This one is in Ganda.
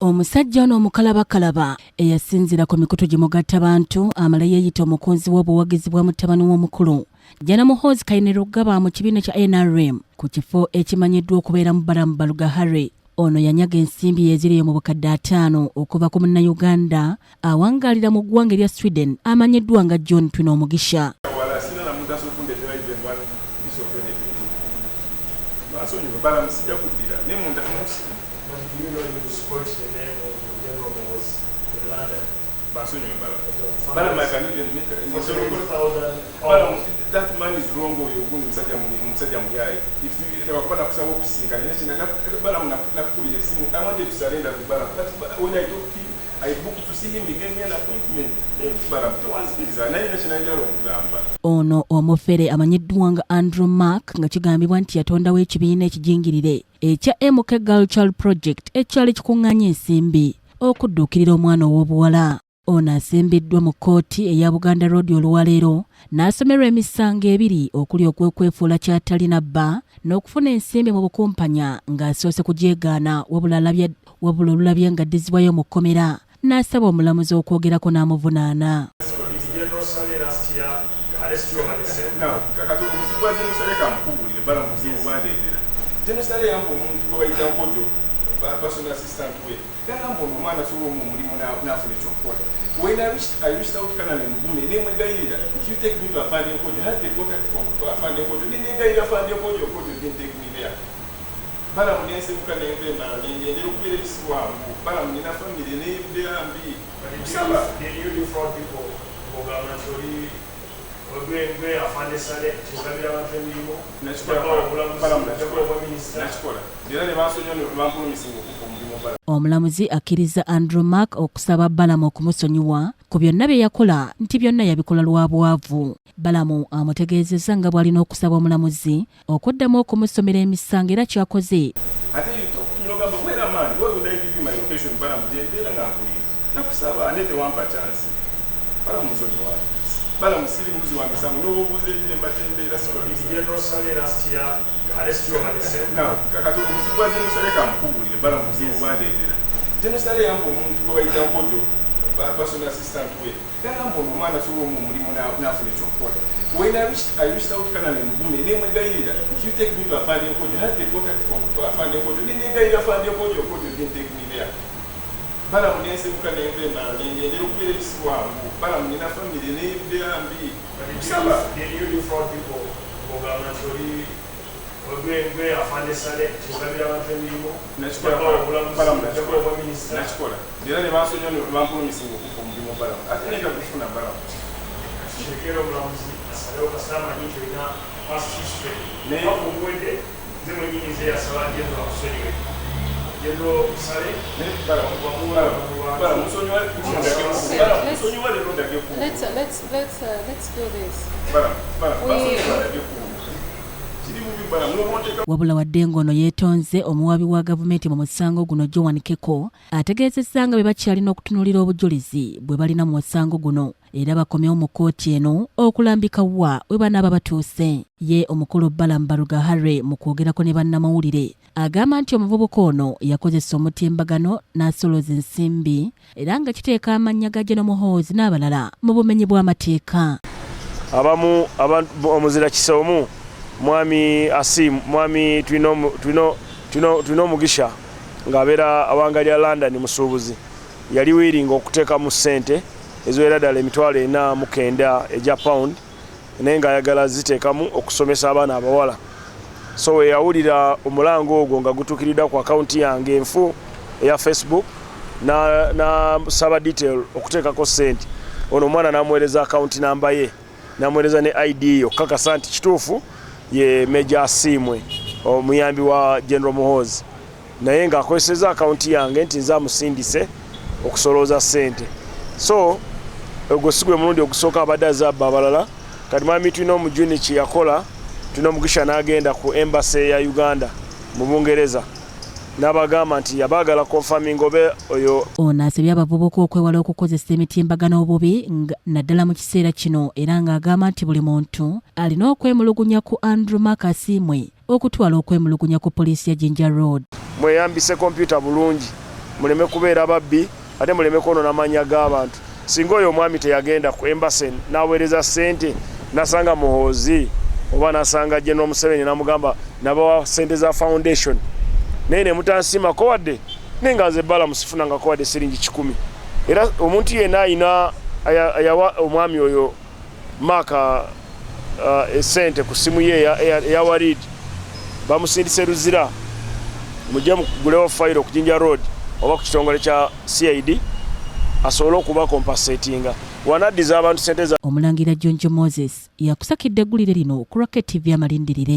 Omusajja ono omukalabakalaba eyasinzira ku mikutu gimugatta bantu amala yeeyita omukunzi w'obuwagizi bwa mutabani w'omukulu Gen.Mhoozi Kainerugaba mu kibiina kya NRM ku kifo ekimanyiddwa okubeera mu Balaam Balugahare. Ono yanyaga ensimbi eziri mu bukadde 5 okuva ku munnayuganda awangaalira mu ggwanga erya Sweden amanyiddwa nga Gen.Mhoozi. That man is wrong or you're going to if you are going to say, I wanted to surrender to Balaam. But when I talked to him, I booked to see him, he gave me an appointment. Ono omufere amanyiddwa nga Andrew Mark nga kigambibwa nti yatondawo ekibiina ekijingirire ekya MK Girl Child Project ekyali kikuŋŋaanya ensimbi okudduukirira omwana ow'obuwala. Ono asimbiddwa mu kkooti eya Buganda Road olwaleero n'asomerwa emisango 2 okuli okwekwefuula ky'atalina bba n'okufuna ensimbi mu bukumpanya ng'asoose kugyegaana wabula olulabye nga addizibwayo mu kkomera n'asaba omulamuzi okwogerako n'amuvunaana. When I reached out to Canada, if you take me to a family, you have the contact from a family, you didn't take me there. Balaam didn't say, they don't play this one. Balaam in a family, they name there and be. But you defraud people. Omulamuzi akkiriza Andrew Mark okusaba Balaam okumusonyiwa ku byonna bye yakola nti byonna yabikola lwa bwavu. Balaam amutegeezezza nga bw'alina okusaba omulamuzi okuddamu okumusomera emisango era kyakoze. Balaam siri muzi wange sangu n'obubuuza ebyembatendera now kakati omuzibu wa Jenosale kamukubulire Balaam muzibu wandeetera Jenosale yampa omuntu gwe bayita nkojo personal assistant we yagamba ono omwana asobola omulimu n'afuna ekyokukola. When I reached out to Canada Mugume nemwegayirira if you take me to afande nkojo have the contact from afande nkojo nenegayirira afande nkojo didn't take me there. Balaam didn't say they don't play this one. Balaam in a family, they are be. You defraud people. Let's do this. Wabula wadde ng'ono Yetonze omuwabi wa gavumenti mu musango guno Jowanikeko ategeezezza nga bwe bakyalina okutunuulira obujulizi bwe balina mu musango guno era bakomyewo mu kkooti eno okulambika wa we banaaba batuuse. Ye omukulu Balaam Balugahare mu kwogerako ne bannamawulire agamba nti omuvubuka ono yakozesa omutimbagano n'asolooza ensimbi era nga kiteeka amannya ga Gen.Mhoozi n'abalala mu bumenyi bw'amateeka. Abamu omuzira kisomu mwami Asiimwe mwami twino Mugisha ng'abeera awangalya London musuubuzi yali wiringa okuteeka mu ssente eziwera ddala £49 eja pound naye ng'ayagala ziteekamu okusomesa abaana abawala. So we yawulira omulango ogwo nga gutuukiridda ku akawunti yange enfu eya Facebook na saba detail okuteekako ssente. Ono omwana n'amuweereza akawunti namba ye n'amuweereza ne ID okukakasa nti kituufu ye Meja Asiimwe omuyambi wa Gen.Mhoozi naye ng'akozesezza akawunti yange nti nze amusindise okusolooza ssente. So ogwo si gwe mulundi ogusooka abadde azabba abalala. Kati mwami tulina omujuni kye yakola tulina Mugisha n'agenda ku embassy ya Uganda mu Bungereza n'abagamba nti yabaagala confirming obe oyo. Ono asabye abavubuka okwewala okukozesa emitimbagano obubi naddala mu kiseera kino era ng'agamba nti buli muntu alina okwemulugunya ku Andrew Mark Asiimwe okutwala okwemulugunya ku poliisi ya Jinja Road. Mweyambise kompyuta bulungi muleme kubeera babbi ate muleme kwonoona amannya g'abantu. Singa oyo omwami teyagenda ku embassy n'aweereza ssente nasanga Muhoozi oba nasanga Gen. Museveni namugamba nabawa ssente za foundation naye ne mutansiimako wadde nenga nze Balaam sifunangako wadde siringi 10. Era omuntu yenna ayina ayawa omwami oyo Maaka essente ku simu ye eya Walid bamusindise Luzira mujje mugulewo fayiro ku Jinja Road oba ku kitongole kya CID asobole okuba compensatinga wanaddiza abantu ssente za. Omulangira Gen.Mhoozi yakusakidde eggulire lino ku Rocket TV amalindirire.